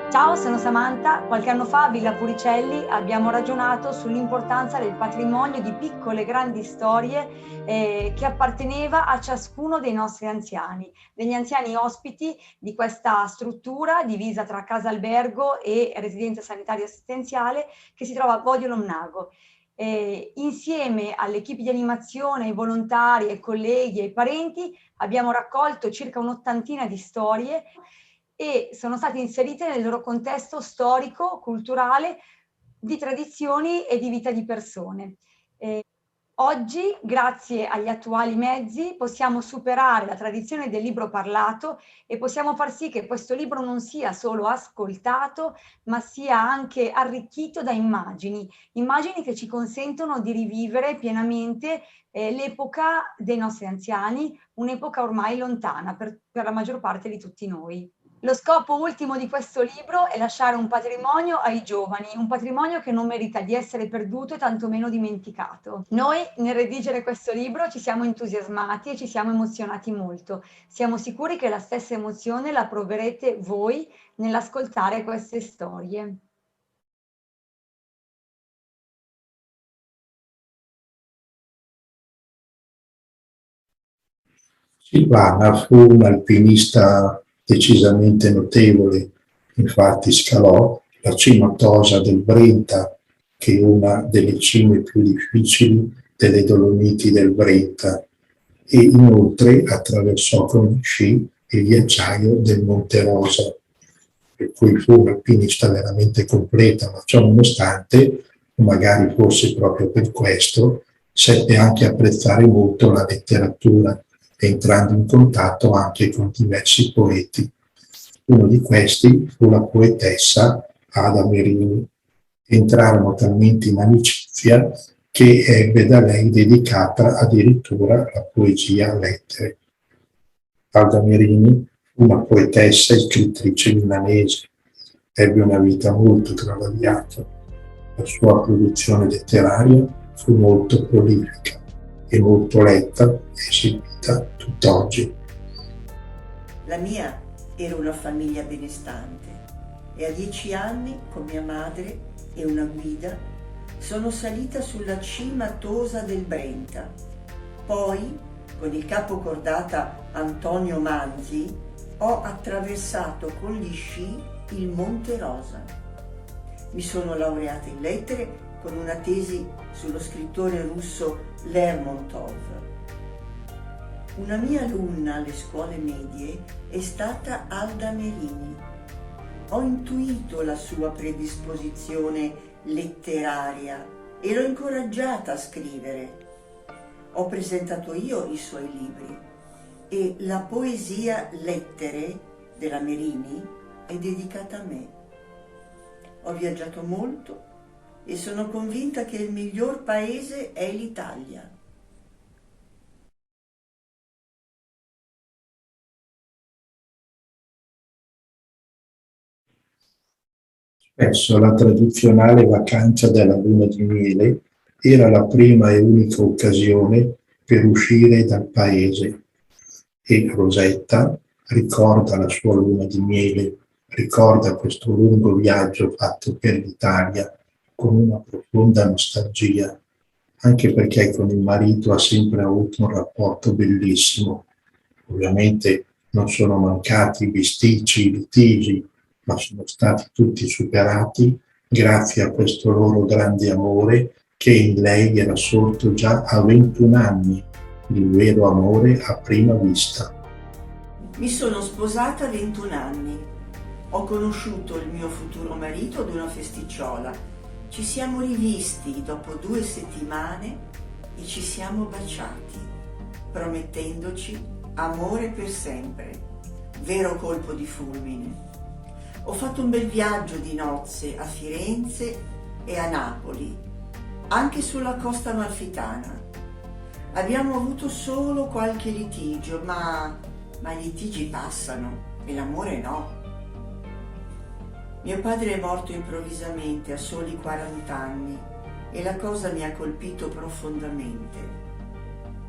Ciao, sono Samantha. Qualche anno fa a Villa Puricelli abbiamo ragionato sull'importanza del patrimonio di piccole e grandi storie che apparteneva a ciascuno dei nostri anziani, degli anziani ospiti di questa struttura divisa tra casa albergo e residenza sanitaria assistenziale che si trova a Bodio Lomnago. Insieme all'equipe di animazione, ai volontari, ai colleghi, ai parenti abbiamo raccolto circa un'ottantina di storie e sono state inserite nel loro contesto storico, culturale, di tradizioni e di vita di persone. Oggi, grazie agli attuali mezzi, possiamo superare la tradizione del libro parlato e possiamo far sì che questo libro non sia solo ascoltato, ma sia anche arricchito da immagini, immagini che ci consentono di rivivere pienamente l'epoca dei nostri anziani, un'epoca ormai lontana per la maggior parte di tutti noi. Lo scopo ultimo di questo libro è lasciare un patrimonio ai giovani, un patrimonio che non merita di essere perduto e tantomeno dimenticato. Noi nel redigere questo libro ci siamo entusiasmati e ci siamo emozionati molto. Siamo sicuri che la stessa emozione la proverete voi nell'ascoltare queste storie. Silvana fu un'alpinista decisamente notevole, infatti scalò la cima Tosa del Brenta, che è una delle cime più difficili delle Dolomiti del Brenta, e inoltre attraversò con gli sci il ghiacciaio del Monte Rosa, per cui fu un'alpinista veramente completa, ma ciò nonostante, magari forse proprio per questo, seppe anche apprezzare molto la letteratura, entrando in contatto anche con diversi poeti. Uno di questi fu la poetessa Ada Merini. Entrarono talmente in amicizia che ebbe da lei dedicata addirittura la poesia a lettere. Ada Merini fu una poetessa e scrittrice milanese. Ebbe una vita molto travagliata. La sua produzione letteraria fu molto prolifica e molto letta e eseguita tutt'oggi. La mia era una famiglia benestante e a 10 anni, con mia madre e una guida, sono salita sulla cima tosa del Brenta. Poi, con il capocordata Antonio Manzi, ho attraversato con gli sci il Monte Rosa. Mi sono laureata in lettere con una tesi sullo scrittore russo Lermontov. Una mia alunna alle scuole medie è stata Alda Merini. Ho intuito la sua predisposizione letteraria e l'ho incoraggiata a scrivere. Ho presentato io i suoi libri e la poesia Lettere della Merini è dedicata a me. Ho viaggiato molto e sono convinta che il miglior paese è l'Italia. Spesso la tradizionale vacanza della luna di miele era la prima e unica occasione per uscire dal paese e Rosetta ricorda la sua luna di miele, ricorda questo lungo viaggio fatto per l'Italia con una profonda nostalgia, anche perché con il marito ha sempre avuto un rapporto bellissimo. Ovviamente non sono mancati bisticci, litigi, ma sono stati tutti superati grazie a questo loro grande amore che in lei era sorto già a 21 anni, il vero amore a prima vista. Mi sono sposata a 21 anni. Ho conosciuto il mio futuro marito ad una festicciola. Ci siamo rivisti dopo 2 settimane e ci siamo baciati, promettendoci amore per sempre. Vero colpo di fulmine. Ho fatto un bel viaggio di nozze a Firenze e a Napoli, anche sulla costa amalfitana. Abbiamo avuto solo qualche litigio, ma i litigi passano e l'amore no. Mio padre è morto improvvisamente a soli 40 anni e la cosa mi ha colpito profondamente.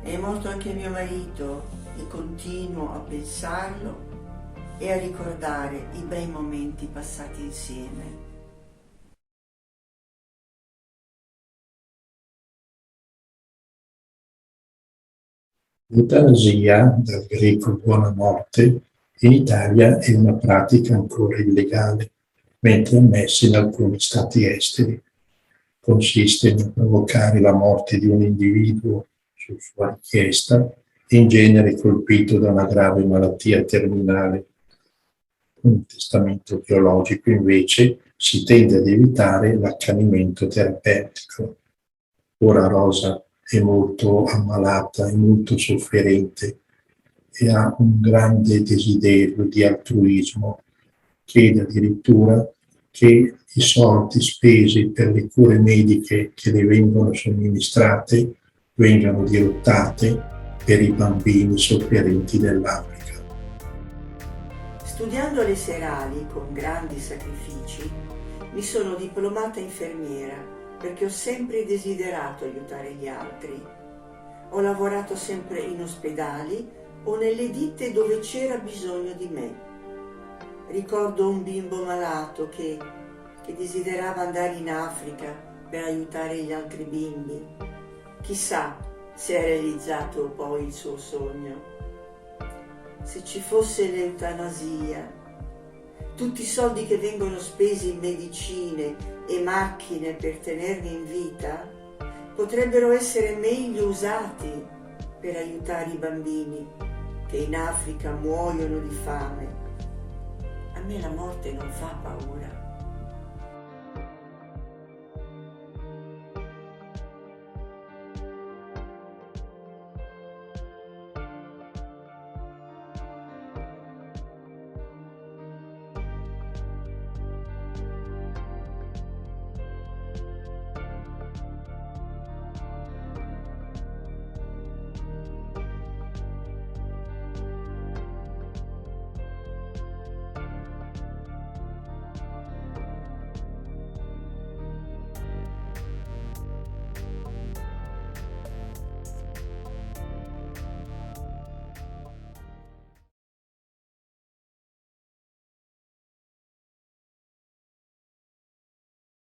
È morto anche mio marito e continuo a pensarlo e a ricordare i bei momenti passati insieme. L'eutanasia, dal greco buona morte, in Italia è una pratica ancora illegale, mentre ammessa in alcuni stati esteri. Consiste nel provocare la morte di un individuo su sua richiesta, in genere colpito da una grave malattia terminale. Con il testamento biologico, invece, si tende ad evitare l'accanimento terapeutico. Ora Rosa è molto ammalata, è molto sofferente e ha un grande desiderio di altruismo. Chiede addirittura che i soldi spesi per le cure mediche che le vengono somministrate vengano dirottate per i bambini sofferenti dell'Africa. Studiando le serali con grandi sacrifici, mi sono diplomata infermiera perché ho sempre desiderato aiutare gli altri. Ho lavorato sempre in ospedali o nelle ditte dove c'era bisogno di me. Ricordo un bimbo malato che desiderava andare in Africa per aiutare gli altri bimbi. Chissà se è realizzato poi il suo sogno. Se ci fosse l'eutanasia, tutti i soldi che vengono spesi in medicine e macchine per tenerli in vita potrebbero essere meglio usati per aiutare i bambini che in Africa muoiono di fame. A me la morte non fa paura.